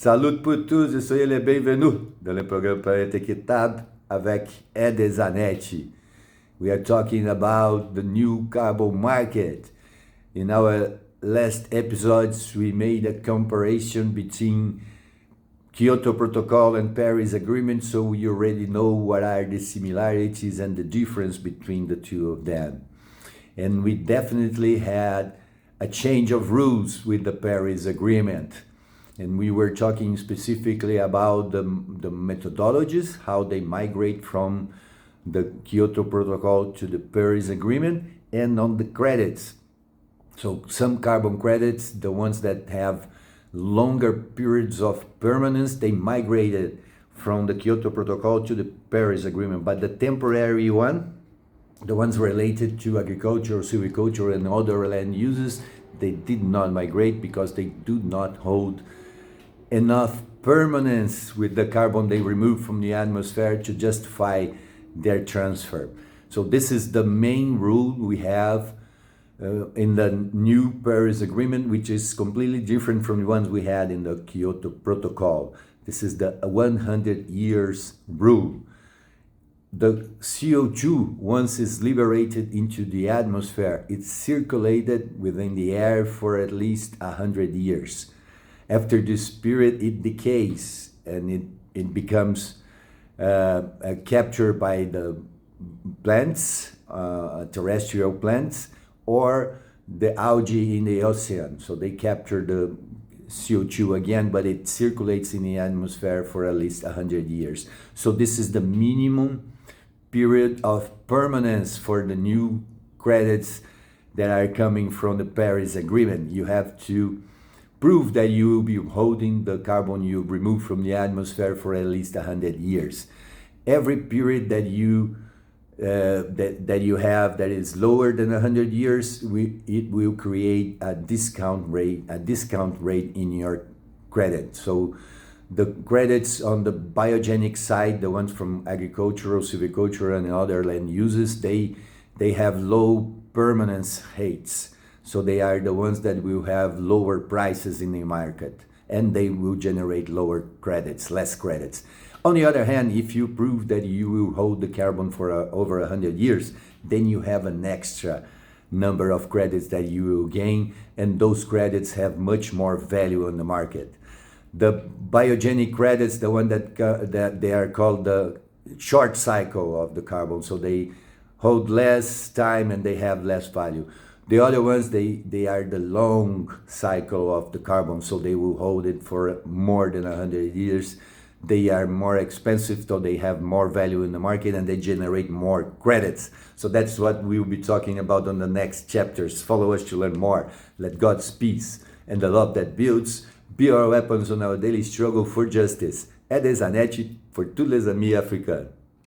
Salut pour tous et soyez les bienvenus dans le programme Planète Équitable avec Ed Zanetti. We are talking about the new carbon market. In our last episodes, we made a comparison between Kyoto Protocol and Paris Agreement, so you already know what are the similarities and the difference between the two of them. And we definitely had a change of rules with the Paris Agreement. And we were talking specifically about the methodologies, how they migrate from the Kyoto Protocol to the Paris Agreement, and on the credits. So some carbon credits, the ones that have longer periods of permanence, they migrated from the Kyoto Protocol to the Paris Agreement. But the temporary one, the ones related to agriculture, silviculture, and other land uses, they did not migrate because they do not hold enough permanence with the carbon they remove from the atmosphere to justify their transfer. So this is the main rule we have in the new Paris Agreement, which is completely different from the ones we had in the Kyoto Protocol. This is the 100 years rule. The CO2, once it's liberated into the atmosphere, it's circulated within the air for at least 100 years. After this period, it decays and it becomes captured by the plants, terrestrial plants, or the algae in the ocean. So they capture the CO2 again, but it circulates in the atmosphere for at least 100 years. So this is the minimum period of permanence for the new credits that are coming from the Paris Agreement. You have to prove that you will be holding the carbon you remove from the atmosphere for at least 100 years. Every period that you have that is lower than 100 years, it will create a discount rate in your credit. So the credits on the biogenic side, the ones from agricultural, silviculture, and other land uses, they have low permanence rates. So they are the ones that will have lower prices in the market, and they will generate lower credits, less credits. On the other hand, if you prove that you will hold the carbon for over 100 years, then you have an extra number of credits that you will gain, and those credits have much more value on the market. The biogenic credits, the one that they are called the short cycle of the carbon, so they hold less time and they have less value. The other ones, they are the long cycle of the carbon, so they will hold it for more than 100 years. They are more expensive, so they have more value in the market and they generate more credits. So that's what we'll be talking about on the next chapters. Follow us to learn more. Let God's peace and the love that builds be our weapons on our daily struggle for justice. Ed Zanetti for toutes les amis africains.